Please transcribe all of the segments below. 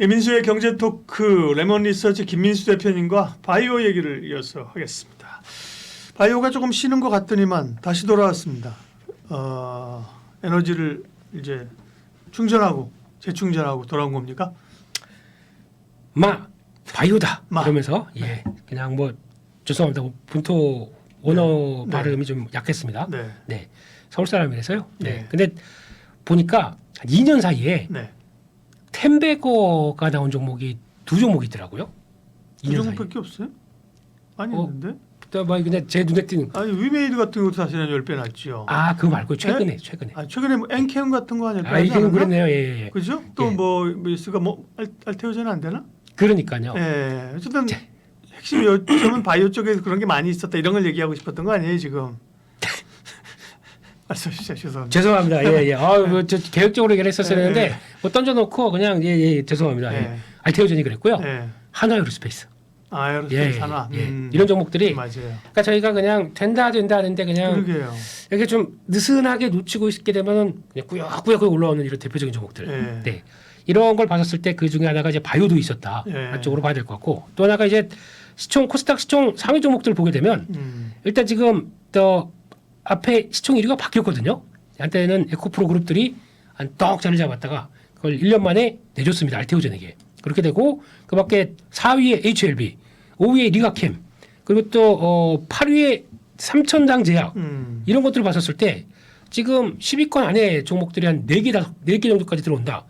이민수의 경제 토크 레몬 리서치 김민수 대표님과 바이오 얘기를 이어서 하겠습니다. 바이오가 조금 쉬는 것 같더니만 다시 돌아왔습니다. 에너지를 이제 충전하고 재충전하고 돌아온 겁니까? 바이오다 마. 그러면서 예 그냥 뭐 죄송합니다 본토 언어 네. 발음이 좀 약했습니다. 네. 네 서울 사람이라서요. 네. 네. 근데 보니까 한 2년 사이에 네. 템베거가 나온 종목이 2종목이 있더라고요. 두 2년 사이에. 종목밖에 없어요? 아니 어. 있는데? 근데 제 눈에 띄는 아니 위메이드 같은 것도 사실은 10배 낫죠. 그거 말고 최근에. 최근에 뭐 엔케움 같은 거 아닐까요? 이게 그랬네요. 예. 그죠? 또 예. 뭐 있을까? 뭐 알테오제는 안 되나? 그러니까요. 예. 어쨌든 핵심 요점은 바이오 쪽에서 그런 게 많이 있었다 이런 걸 얘기하고 싶었던 거 아니에요 지금? 말씀하시죠. 죄송합니다. 죄송합니다. 예. 저 계획적으로 얘기를 했었어야 예, 했는데 예. 뭐 던져놓고 그냥 죄송합니다. 예. 알테오젠이 그랬고요. 예. 한화에어로스페이스. 에어로스페이스 하나. 이런 종목들이 맞아요. 그러니까 저희가 그냥 된다 하는데 그냥 그러게요. 이렇게 좀 느슨하게 놓치고 있게 되면은 그냥 꾸역꾸역 올라오는 이런 대표적인 종목들. 예. 네. 이런 걸 봤었을 때 그 중에 하나가 이제 바이오도 있었다. 예. 한쪽으로 봐야 될 것 같고 또 하나가 이제 코스닥 시총 상위 종목들을 보게 되면 일단 지금 또 앞에 시총 1위가 바뀌었거든요. 한때는 에코프로 그룹들이 한 떡 자리를 잡았다가 그걸 1년 만에 내줬습니다. 알테오젠에게. 그렇게 되고 그밖에 4위에 HLB, 5위에 리가캠, 그리고 또 8위에 삼천당 제약 이런 것들을 봤었을 때 지금 10위권 안에 종목들이 한 4개 정도까지 들어온다.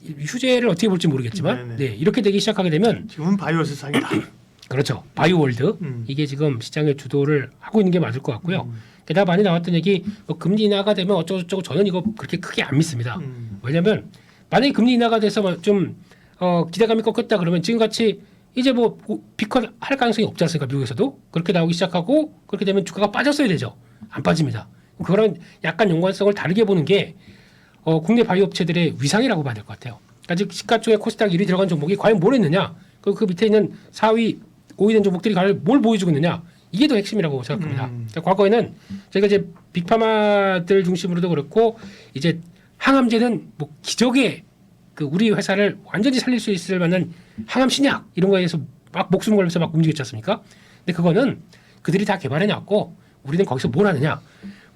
휴재를 어떻게 볼지 모르겠지만 네네. 이렇게 되기 시작하게 되면 지금은 바이오 세상이다. 그렇죠. 바이오월드 이게 지금 시장의 주도를 하고 있는 게 맞을 것 같고요. 게다가 많이 나왔던 얘기 뭐 금리 인하가 되면 어쩌고저쩌고 저는 이거 그렇게 크게 안 믿습니다. 왜냐하면 만약에 금리 인하가 돼서 좀 기대감이 꺾였다 그러면 지금같이 이제 뭐 비컷 할 가능성이 없지 않습니까? 미국에서도 그렇게 나오기 시작하고 그렇게 되면 주가가 빠졌어야 되죠. 안 빠집니다. 그거랑 약간 연관성을 다르게 보는 게 국내 바이오 업체들의 위상이라고 봐야 될 것 같아요. 그러니까 즉 시가총액 코스닥 1위 들어간 종목이 과연 뭘 했느냐? 그 밑에 있는 4위, 5위 된 종목들이 과연 뭘 보여주고 있느냐? 이게 더 핵심이라고 생각합니다. 그러니까 과거에는 저희가 이제 빅파마들 중심으로도 그렇고 이제 항암제는 뭐 기적의 그 우리 회사를 완전히 살릴 수 있을 만한 항암 신약 이런 거에 대해서 막 목숨 걸면서 막 움직였지 않습니까? 근데 그거는 그들이 다 개발해 놨고 우리는 거기서 뭘 하느냐?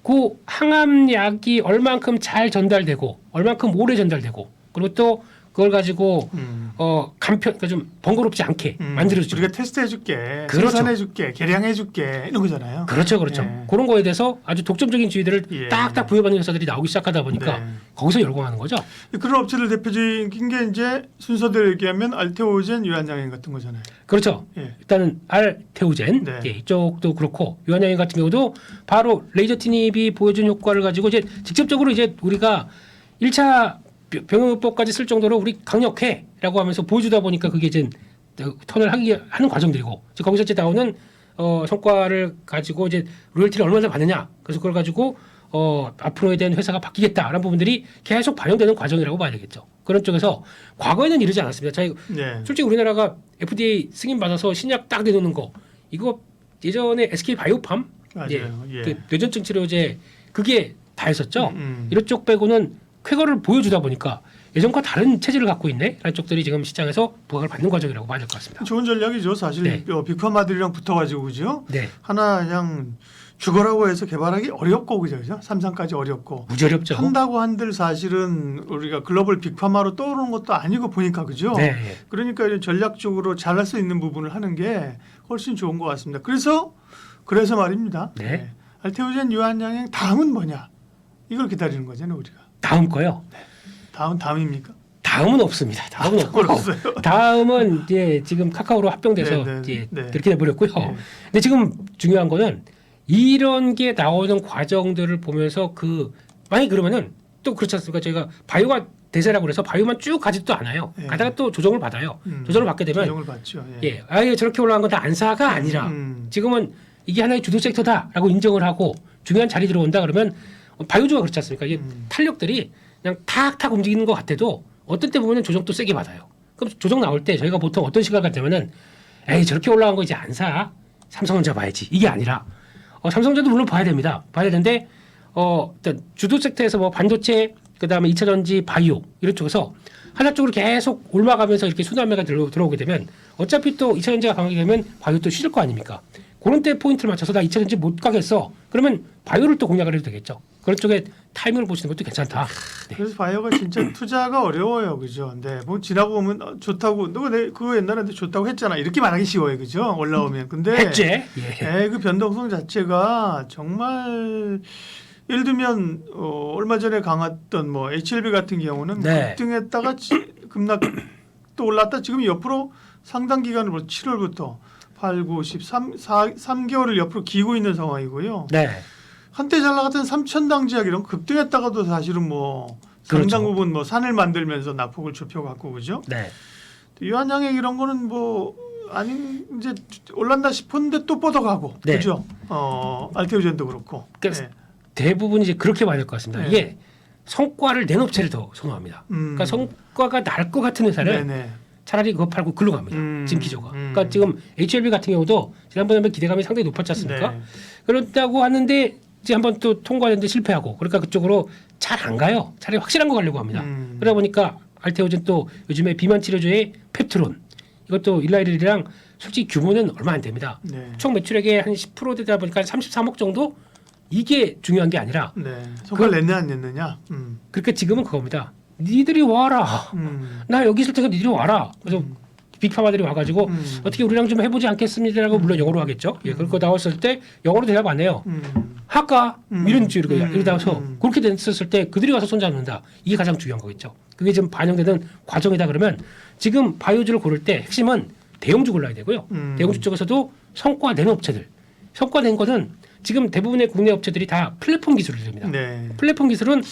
그 항암약이 얼만큼 잘 전달되고 얼만큼 오래 전달되고 그리고 또 그걸 가지고 그러니까 좀 번거롭지 않게 만들어주죠. 우리가 테스트해줄게, 그렇죠. 생산해줄게, 개량해줄게 이런 거잖아요. 그렇죠. 예. 그런 거에 대해서 아주 독점적인 지위들을 딱딱 부여받는 회사들이 나오기 시작하다 보니까 네. 거기서 열광하는 거죠. 그런 업체들 대표적인 게 이제 순서대로 얘기하면 알테오젠, 유한양행 같은 거잖아요. 그렇죠. 예. 일단은 알테오젠 네. 이쪽도 그렇고 유한양행 같은 경우도 바로 레이저 티닙이 보여준 효과를 가지고 이제 직접적으로 이제 우리가 1차 병용요법까지 쓸 정도로 우리 강력해라고 하면서 보여주다 보니까 그게 이제 턴을 하는 과정들이고 거기서 이제 나오는 성과를 가지고 이제 로열티를 얼마나 받느냐 그래서 그걸 가지고 앞으로에 대한 회사가 바뀌겠다라는 부분들이 계속 반영되는 과정이라고 봐야 되겠죠. 그런 쪽에서 과거에는 이러지 않았습니다. 네. 솔직히 우리나라가 FDA 승인 받아서 신약 딱 내놓는 거 이거 예전에 SK 바이오팜 맞아요. 예. 그 뇌전증 치료제 그게 다 했었죠. 음. 이런 쪽 빼고는 쾌거를 보여주다 보니까 예전과 다른 체질을 갖고 있네 라는 쪽들이 지금 시장에서 부각을 받는 과정이라고 봐야 될 것 같습니다. 좋은 전략이죠. 사실 네. 빅파마들이랑 붙어가지고 그죠? 네. 하나 그냥 죽어라고 해서 개발하기 어렵고 그죠? 삼상까지 어렵고 무지 어렵죠. 한다고 한들 사실은 우리가 글로벌 빅파마로 떠오르는 것도 아니고 보니까 그죠? 네. 그러니까 이런 전략적으로 잘할 수 있는 부분을 하는 게 훨씬 좋은 것 같습니다. 그래서 말입니다. 네. 알테오젠, 유한양행 다음은 뭐냐? 이걸 기다리는 거잖아요, 우리가. 다음 거요. 다음입니까? 다음은 없습니다. 다음은 없고 없어요. 다음은 이제 지금 카카오로 합병돼서 네, 네, 이제 네. 그렇게 돼버렸고요. 네. 근데 지금 중요한 거는 이런 게 나오는 과정들을 보면서 만약 그러면은 또 그렇지 않습니까? 저희가 바이오가 대세라고 그래서 바이오만 쭉 가지도 않아요. 네. 가다가 또 조정을 받아요. 조정을 받게 되면 조정을 받죠. 예. 아예 저렇게 올라간 건 다 안 사가 아니라 지금은 이게 하나의 주도 섹터다라고 인정을 하고 중요한 자리 들어온다 그러면 바이오주가 그렇지 않습니까? 이게 탄력들이 그냥 탁탁 움직이는 것 같아도 어떤 때 보면 조정 또 세게 받아요. 그럼 조정 나올 때 저희가 보통 어떤 시각 같으면은 에이 저렇게 올라간 거 이제 안 사. 삼성전자 봐야지. 이게 아니라 삼성전자도 물론 봐야 됩니다. 봐야 되는데 일단 주도 섹터에서 뭐 반도체 그다음에 2차 전지 바이오 이런 쪽에서 하나 쪽으로 계속 올라가면서 이렇게 순환매가 들어오게 되면 어차피 또 2차 전지가 강하게 되면 바이오 또 쉬질 거 아닙니까? 그런 때 포인트를 맞춰서 나 2차 전지 못 가겠어. 그러면 바이오를 또 공략을 해도 되겠죠. 그런 쪽에 타이밍을 보시는 것도 괜찮다. 네. 그래서 바이오가 진짜 투자가 어려워요, 그죠? 네, 뭐 지나고 보면 좋다고, 너 그거 옛날에 좋다고 했잖아. 이렇게 말하기 쉬워요, 그죠? 올라오면. 근데 했지. 예. 그 변동성 자체가 정말 예를 들면 얼마 전에 강했던 뭐 HLB 같은 경우는 네. 급등했다가 급락 또 올랐다 지금 옆으로 상당 기간을 7월부터 8, 9, 10, 3개월을 옆으로 기고 있는 상황이고요. 네. 한때 잘 나갔던 삼천당제약 이런 급등했다가도 사실은 뭐 그렇죠. 상당 부분 뭐 산을 만들면서 낙폭을 좁혀갖고 그죠. 네. 유한양액 이런 거는 뭐 아닌 이제 올랐나 싶었는데 또 뻗어가고 네. 그죠. 알테오젠도 그렇고. 그러니까 네. 대부분 이제 그렇게 봐야 될 것 같습니다. 네. 이게 성과를 낸 업체를 더 선호합니다. 그러니까 성과가 날 것 같은 회사를 네네. 차라리 그거 팔고 글로 갑니다. 지금 기조가. 그러니까 지금 HLB 같은 경우도 지난번에 한번 기대감이 상당히 높았지 않습니까? 네. 그렇다고 하는데 이제 한번 또 통과했는데 실패하고 그러니까 그쪽으로 잘 안 가요. 차라리 확실한 거 가려고 합니다. 그러다 보니까 알테오젠 또 요즘에 비만 치료제의 펩트론 이것도 일라이릴이랑 솔직히 규모는 얼마 안 됩니다. 네. 총 매출액의 한 10% 되다 보니까 33억 정도 이게 중요한 게 아니라 네. 성과를 냈냐 안 냈느냐. 그러니까 지금은 그겁니다. 니들이 와라. 나 여기 있을 테니까 니들이 와라. 그래서 빅파마들이 와가지고 어떻게 우리랑 좀 해보지 않겠습니다라고 물론 영어로 하겠죠. 예, 그거 나왔을 때 영어로 대답 안 해요. 할까? 이런 식으로 이러다서 그렇게 됐었을 때 그들이 와서 손잡는다. 이게 가장 중요한 거겠죠. 그게 지금 반영되는 과정이다 그러면 지금 바이오주를 고를 때 핵심은 대형주 골라야 되고요. 대형주 쪽에서도 성과 낸 업체들. 성과 낸 거는 지금 대부분의 국내 업체들이 다 플랫폼 기술을 줍니다. 네. 플랫폼 기술은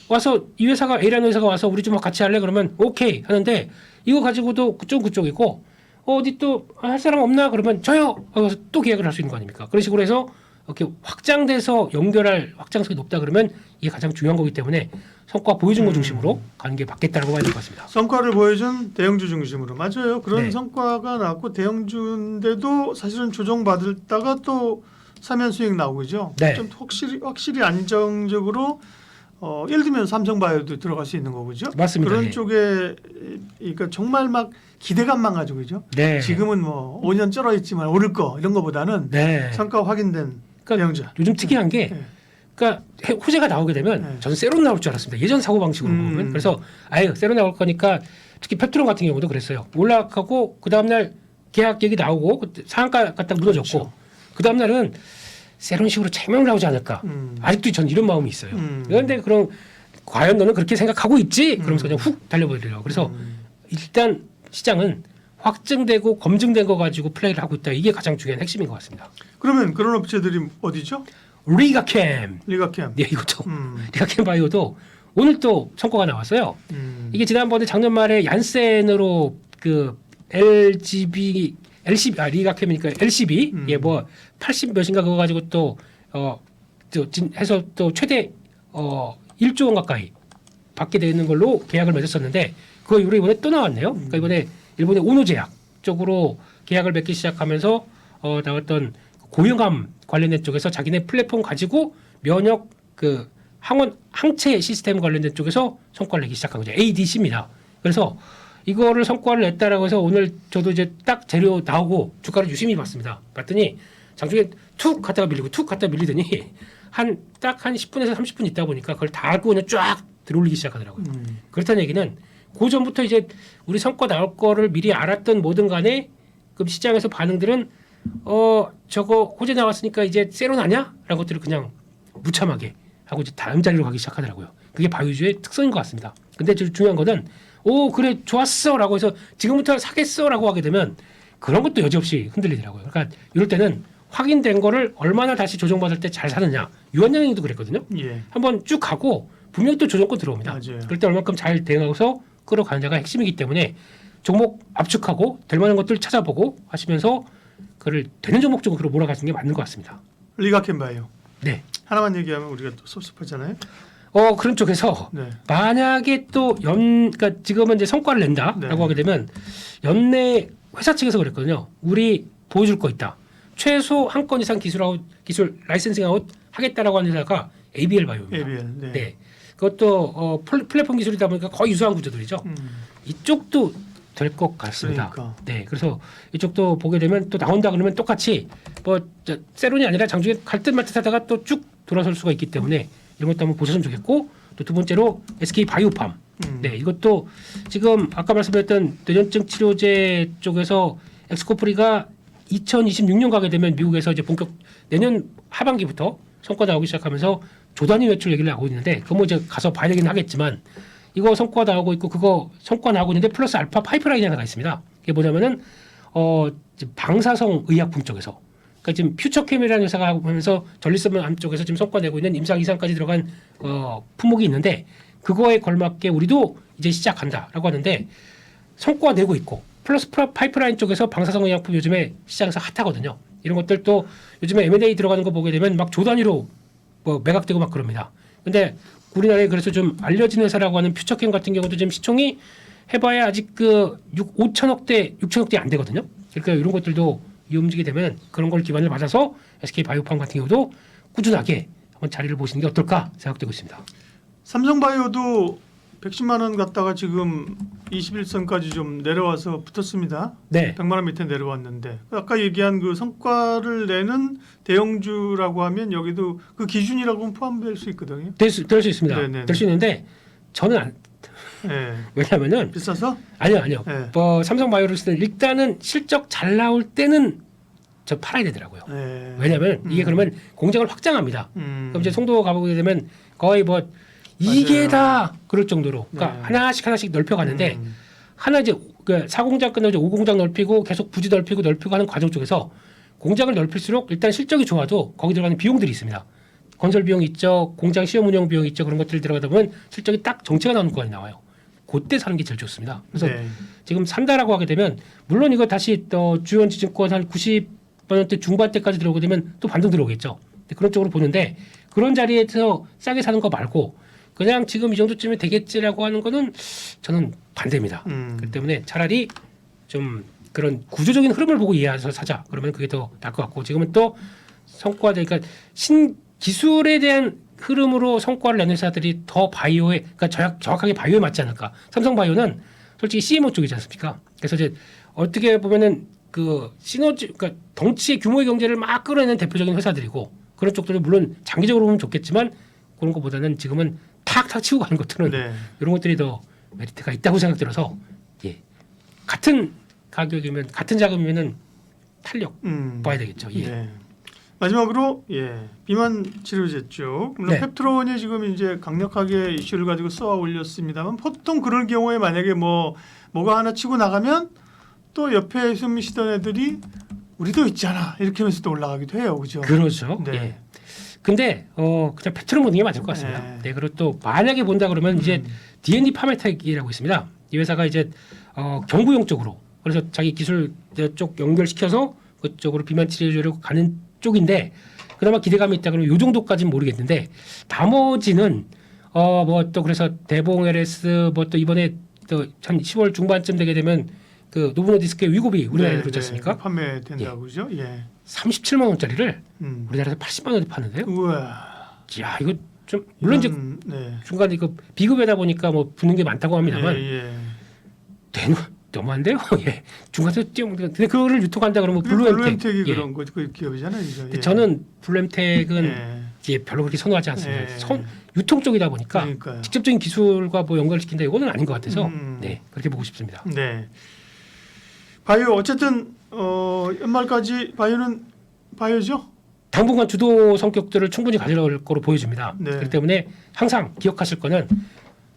와서 이 회사가 A라는 회사가 와서 우리 좀 같이 할래 그러면 오케이 하는데 이거 가지고도 그쪽이고 어디 또 할 사람 없나 그러면 저요 하고서 또 계약을 할 수 있는 거 아닙니까? 그런 식으로 해서 이렇게 확장돼서 연결할 확장성이 높다 그러면 이게 가장 중요한 거기 때문에 성과 보여준 거 중심으로 가는 게 맞겠다라고 봐야 될 것 같습니다. 성과를 보여준 대형주 중심으로 맞아요. 그런 네. 성과가 나왔고 대형주인데도 사실은 조정받았다가 또 사면 수익 나오고죠. 네. 좀 확실히 안정적으로 예를 들면 삼성바이오도 들어갈 수 있는 거고죠. 맞습니다. 그런 예. 쪽에 그러니까 정말 막 기대감만 가지고 그죠. 네. 지금은 뭐 5년 쩔어 있지만 오를 거 이런 거보다는 네. 성과 확인된 그러니까 대형주. 요즘 특이한 게 네. 그러니까 호재가 나오게 되면 네. 저는 세론 나올 줄 알았습니다. 예전 사고 방식으로 보면 그래서 아예 세론 나올 거니까 특히 펩트론 같은 경우도 그랬어요. 올라가고 그 다음 날 계약 얘기 나오고 상한가 갖다 무너졌고 그렇죠. 그 다음 날은 세론식으로 채명 나오지 않을까. 아직도 전 이런 마음이 있어요. 그런데 그럼 과연 너는 그렇게 생각하고 있지? 그러면서 그냥 훅 달려버리려고. 그래서 일단 시장은 확증되고 검증된 거 가지고 플레이를 하고 있다. 이게 가장 중요한 핵심인 것 같습니다. 그러면 그런 업체들이 어디죠? 리가캠. 리가캠. 네, 이것도 리가캠 바이오도 오늘 또 성과가 나왔어요. 이게 지난번에 작년 말에 얀센으로 그 LCB 리가캠이니까 LCB 예 뭐 80 몇인가 그거 가지고 또 해서 또 최대 1조 원 가까이 받게 되는 걸로 계약을 맺었었는데 그거 이후로 이번에 또 나왔네요. 그러니까 이번에 일본의 오노제약 쪽으로 계약을 맺기 시작하면서 나왔던 고용암 관련된 쪽에서 자기네 플랫폼 가지고 면역 그 항체 시스템 관련된 쪽에서 성과를 내기 시작한 거죠. ADC입니다. 그래서 이거를 성과를 냈다라고 해서 오늘 저도 이제 딱 재료 나오고 주가를 유심히 봤습니다. 봤더니 장중에 툭 갔다가 밀리고 툭 갔다가 밀리더니 딱 한 10분에서 30분 있다 보니까 그걸 다 알고 그냥 쫙 들어올리기 시작하더라고요. 그렇다는 얘기는 그 전부터 이제 우리 성과 나올 거를 미리 알았던 뭐든 간에 그 시장에서 반응들은 저거 호재 나왔으니까 이제 세론 아냐? 라는 것들을 그냥 무참하게 하고 이제 다음 자리로 가기 시작하더라고요. 그게 바이오주의 특성인 것 같습니다. 근데 중요한 거는 그래 좋았어 라고 해서 지금부터 사겠어 라고 하게 되면 그런 것도 여지없이 흔들리더라고요. 그러니까 이럴 때는 확인된 거를 얼마나 다시 조정받을 때 잘 사느냐. 유한양행도 그랬거든요. 예. 한번 쭉 가고 분명히 또 조정권 들어옵니다. 맞아요. 그럴 때 얼마큼 잘 대응하고서 끌어가느냐가 핵심이기 때문에 종목 압축하고 될 만한 것들 찾아보고 하시면서 그를 되는 종목 쪽으로 몰아가시는 게 맞는 것 같습니다. 리가캠 바이오. 네. 하나만 얘기하면 우리가 또 섭섭하잖아요. 그런 쪽에서 네. 만약에 또 그러니까 지금은 이제 성과를 낸다라고 네. 하게 되면 연내 회사 측에서 그랬거든요. 우리 보여줄 거 있다. 최소 한 건 이상 기술 라이센싱 아웃 하겠다라고 하는 회사가 ABL 바이오입니다. ABL. 네. 네. 그것도 플랫폼 기술이다 보니까 거의 유사한 구조들이죠. 이쪽도 될 것 같습니다. 그러니까. 네, 그래서 이쪽도 보게 되면 또 나온다 그러면 똑같이 세론이 아니라 장중에 갈 듯 말 듯하다가 또 쭉 돌아설 수가 있기 때문에 이런 것도 한번 보셨으면 좋겠고, 또 두 번째로 SK 바이오팜. 네, 이것도 지금 아까 말씀드렸던 뇌전증 치료제 쪽에서 엑스코프리가 2026년 가게 되면 미국에서 이제 본격 내년 하반기부터 성과 나오기 시작하면서 조단위 매출 얘기를 하고 있는데, 그거 뭐 이제 가서 봐야 되긴 하겠지만, 이거 성과 나오고 있고 그거 성과 나오고 있는데 플러스 알파 파이프라인이 하나가 있습니다. 이게 뭐냐면은 방사성 의약품 쪽에서, 그러니까 지금 퓨처캠이라는 회사가 하면서 전리섬 쪽에서 지금 성과 내고 있는 임상 2상까지 들어간 품목이 있는데, 그거에 걸맞게 우리도 이제 시작한다라고 하는데, 성과 내고 있고 플러스 파이프라인 쪽에서 방사성 의약품 요즘에 시장에서 핫하거든요. 이런 것들도 요즘에 M&A 들어가는 거 보게 되면 막 조단위로 매각되고 막 그럽니다. 근데 우리나라에 그래서 좀 알려진 회사라고 하는 퓨처캠 같은 경우도 지금 시총이 해봐야 아직 6천억대 안 되거든요. 그러니까 이런 것들도 이 움직이 되면 그런 걸 기반을 받아서 SK 바이오팜 같은 경우도 꾸준하게 한번 자리를 보시는 게 어떨까 생각되고 있습니다. 삼성바이오도 110만 원 갔다가 지금 21선까지 좀 내려와서 붙었습니다. 네. 100만 원 밑에 내려왔는데, 아까 얘기한 그 성과를 내는 대형주라고 하면 여기도 그 기준이라고 포함될 수 있거든요. 될 수 있습니다. 네네네. 될 수 있는데 저는 네. 왜냐하면은 비싸서? 아니요. 네. 삼성바이오로스는 일단은 실적 잘 나올 때는 저 팔아야 되더라고요. 네. 왜냐하면 이게 그러면 공장을 확장합니다. 그럼 이제 송도 가보게 되면 거의 이게 맞아요. 다 그럴 정도로, 그러니까 네. 하나씩 넓혀가는데, 하나 이제 그 4공장 끝나고 이제 5공장 넓히고 계속 부지 넓히고 하는 과정 쪽에서 공장을 넓힐수록 일단 실적이 좋아도 거기 들어가는 비용들이 있습니다. 건설 비용 있죠, 공장 시험 운영 비용 있죠. 그런 것들 들어가다 보면 실적이 딱 정체가 나오는 구간이 나와요. 그때 사는 게 제일 좋습니다. 그래서 네. 지금 산다라고 하게 되면, 물론 이거 다시 또 주연지증권 한 90%대 중반대까지 들어오게 되면 또 반등 들어오겠죠. 근데 그런 쪽으로 보는데, 그런 자리에서 싸게 사는 거 말고 그냥 지금 이 정도쯤에 되겠지라고 하는 거는 저는 반대입니다. 그렇기 때문에 차라리 좀 그런 구조적인 흐름을 보고 이해해서 사자. 그러면 그게 더 나을 것 같고, 지금은 또 그러니까 기술에 대한 흐름으로 성과를 내는 회사들이 더 바이오에, 그러니까 정확하게 바이오에 맞지 않을까. 삼성바이오는 솔직히 CMO 쪽이지 않습니까? 그래서 이제 어떻게 보면은 그 시너지, 그러니까 덩치의 규모의 경제를 막 끌어내는 대표적인 회사들이고, 그런 쪽들은 물론 장기적으로 보면 좋겠지만 그런 것보다는 지금은 탁탁 치고 가는 것들은 네. 이런 것들이 더 메리트가 있다고 생각들어서, 예, 같은 가격이면 같은 자금이면은 탄력 봐야 되겠죠. 예. 네. 마지막으로 비만 치료제 쪽, 물론 네. 펩트론이 지금 이제 강력하게 이슈를 가지고 쏘아 올렸습니다만, 보통 그럴 경우에 만약에 뭐가 하나 치고 나가면 또 옆에 숨쉬던 애들이 우리도 있잖아 이렇게 하면서 또 올라가기도 해요, 그죠? 그렇죠. 네. 예. 근데 그냥 팩트로 보는 게 맞을 것 같습니다. 네. 네. 그리고 또 만약에 본다 그러면 이제 D&D 파메텍이라고 있습니다. 이 회사가 이제 경구용 쪽으로, 그래서 자기 기술 쪽 연결시켜서 그쪽으로 비만 치료제를 가는 쪽인데, 그나마 기대감이 있다 그러면 요 정도까지는 모르겠는데, 나머지는 또 그래서 대봉 LS 또 이번에 또 한 10월 중반쯤 되게 되면 그 노브노디스크의 위고비 우리나라에 들어오지 않습니까? 판매된다고 그죠? 예. 37만 원짜리를 우리나라에서 80만 원에 파는데요. 우와. 야, 이거 좀 물론 이제 네. 중간에 이거 비급여다 보니까 붙는 게 많다고 합니다만 너무한데요. 예. 중간에서 근데 그거를 유통한다 그러면 블루엠텍이 그런 거 그 기업이잖아요. 이거. 저는 블루엠텍은 별로 그렇게 선호하지 않습니다. 유통 쪽이다 보니까 그러니까요. 직접적인 기술과 연결시킨다 이거는 아닌 것 같아서 네, 그렇게 보고 싶습니다. 네. 바이오 어쨌든 연말까지 바이오죠? 당분간 주도 성격들을 충분히 가져올 거로 보여집니다. 네. 그렇기 때문에 항상 기억하실 거는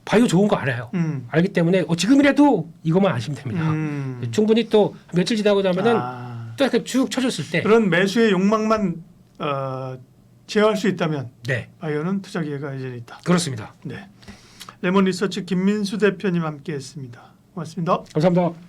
바이오 좋은 거 알아요. 알기 때문에 지금이라도 이것만 아시면 됩니다. 충분히 또 며칠 지나고 나면은 또 약간 쭉 쳐줬을 때 그런 매수의 욕망만 제어할 수 있다면 네, 바이오는 투자 기회가 여전히 있다. 그렇습니다. 네. 레몬 리서치 김민수 대표님 함께했습니다. 고맙습니다. 감사합니다.